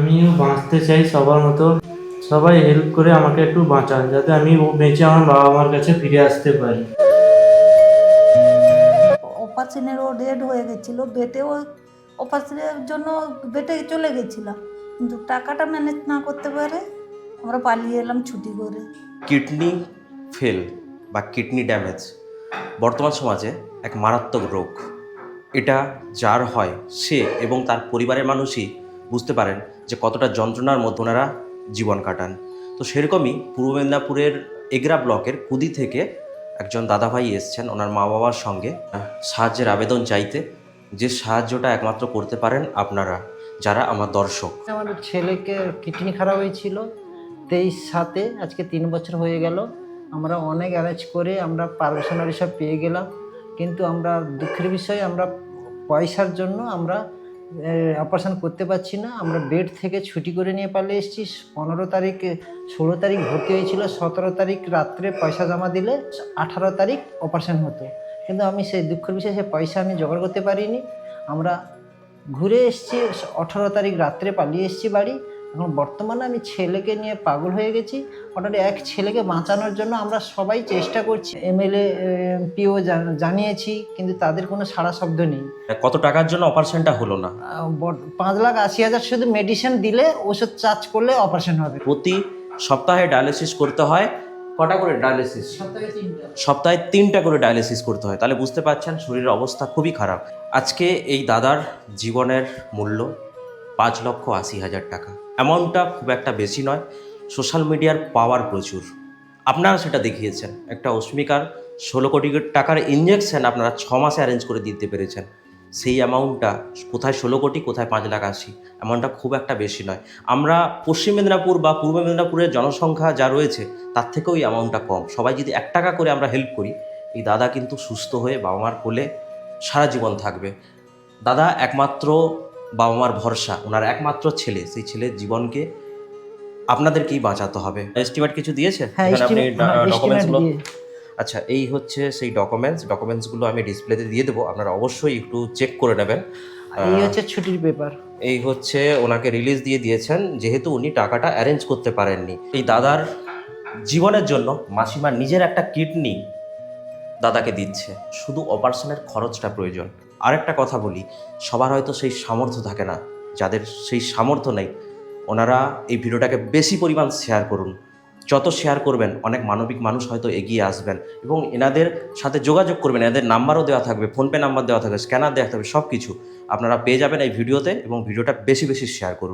আমিও বাঁচতে চাই সবার মতো। সবাই হেল্প করে আমাকে একটু বাঁচান, যাতে আমি বেঁচে আমার বাবা মার কাছে ফিরে আসতে পারি। অপারেশনেরও ডেট হয়ে গেছিলো, বেটেও অপারেশনের জন্য বেটে চলে গেছিলাম, কিন্তু টাকাটা ম্যানেজ না করতে পারে আমরা পালিয়ে এলাম ছুটি করে। কিডনি ফেল বা কিডনি ড্যামেজ বর্তমান সমাজে এক মারাত্মক রোগ। এটা যার হয় সে এবং তার পরিবারের মানুষই বুঝতে পারেন যে কতটা যন্ত্রণার মধ্যে ওনারা জীবন কাটান। তো সেরকমই পূর্ব মেদিনীপুরের এগরা ব্লকের কুদি থেকে একজন দাদাভাই এসছেন ওনার মা বাবার সঙ্গে সাহায্যের আবেদন চাইতে, যে সাহায্যটা একমাত্র করতে পারেন আপনারা যারা আমার দর্শক। আমাদের ছেলেকে কিডনি খারাপ হয়েছিল 23/7, আজকে 3 বছর হয়ে গেল। আমরা অনেক অ্যারেঞ্জ করে আমরা পারমিশনারি সব পেয়ে গেলাম, কিন্তু আমরা দুঃখের বিষয় আমরা পয়সার জন্য আমরা অপারেশন করতে পারছি না। আমরা বেড থেকে ছুটি করে নিয়ে পালিয়ে এসেছি। 15 তারিখ 16 তারিখ ভর্তি হয়েছিল, 17 তারিখ রাত্রে পয়সা জমা দিলে 18 তারিখ অপারেশন হতো, কিন্তু আমি সেই দুঃখের বিষয় সে পয়সা আমি জোগাড় করতে পারিনি। আমরা ঘুরে এসেছি, 18 তারিখ রাত্রে পালিয়ে এসেছি বাড়ি। এখন বর্তমানে আমি ছেলেকে নিয়ে পাগল হয়ে গেছি। মোটামুটি এক ছেলেকে বাঁচানোর জন্য আমরা সবাই চেষ্টা করছি, এমএলএ এমপিও জানিয়েছি, কিন্তু তাদের কোনো সাড়া শব্দ নেই। কত টাকার জন্য অপারেশনটা হলো না? 5,80,000 শুধু মেডিসিন দিলে, ওষুধ চার্জ করলে অপারেশন হবে। প্রতি সপ্তাহে ডায়ালিসিস করতে হয়। কটা করে ডায়ালিসিস? সপ্তাহে 3টা করে ডায়ালিসিস করতে হয়। তাহলে বুঝতে পারছেন শরীরের অবস্থা খুবই খারাপ। আজকে এই দাদার জীবনের মূল্য 5,80,000 টাকা। অ্যামাউন্টটা খুব একটা বেশি নয়। সোশ্যাল মিডিয়ার পাওয়ার প্রচুর, আপনারা সেটা দেখিয়েছেন। একটা অস্মিকার 16 কোটি টাকার ইঞ্জেকশন আপনারা 6 মাসে অ্যারেঞ্জ করে দিতে পেরেছেন। সেই অ্যামাউন্টটা কোথায় 16 কোটি, কোথায় 5,80,000, অ্যামাউন্টটা খুব একটা বেশি নয়। আমরা পশ্চিম মেদিনীপুর বা পূর্ব মেদিনীপুরের জনসংখ্যা যা রয়েছে তার থেকেও এই অ্যামাউন্টটা কম। সবাই যদি 1 টাকা করে আমরা হেল্প করি, এই দাদা কিন্তু সুস্থ হয়ে বাবা মার কোলে সারা জীবন থাকবে। দাদা একমাত্র বাবা মার ভরসা, ওনার একমাত্র ছেলে, সেই ছেলের জীবনকে আপনাদেরকেই বাঁচাতে হবে। এস্টিমেট কিছু দিয়েছে? হ্যাঁ, ডকুমেন্টসগুলো, দিয়ে। আচ্ছা এই হচ্ছে সেই ডকুমেন্টসগুলো আমি ডিসপ্লেতে দিয়ে দেবো, আপনারা অবশ্যই একটু চেক করে নেবেন। এই হচ্ছে ছুটির পেপার। এই হচ্ছে ওনাকে রিলিজ দিয়ে দিয়েছেন, যেহেতু উনি টাকাটা অ্যারেঞ্জ করতে পারেননি। এই দাদার জীবনের জন্য মাসিমা নিজের একটা কিডনি দাদাকে দিচ্ছে, শুধু অপারেশনের খরচটা প্রয়োজন। আরেকটা কথা বলি, সবার হয়তো সেই সামর্থ্য থাকে না, যাদের সেই সামর্থ্য নেই ওনারা এই ভিডিওটাকে বেশি পরিমাণ শেয়ার করুন। যত শেয়ার করবেন অনেক মানবিক মানুষ হয়তো এগিয়ে আসবেন এবং এনাদের সাথে যোগাযোগ করবেন। এনাদের নাম্বারও দেওয়া থাকবে, ফোনপে নাম্বার দেওয়া থাকবে, স্ক্যানার দেওয়া থাকবে, সব কিছু আপনারা পেয়ে যাবেন এই ভিডিওতে, এবং ভিডিওটা বেশি বেশি শেয়ার করুন।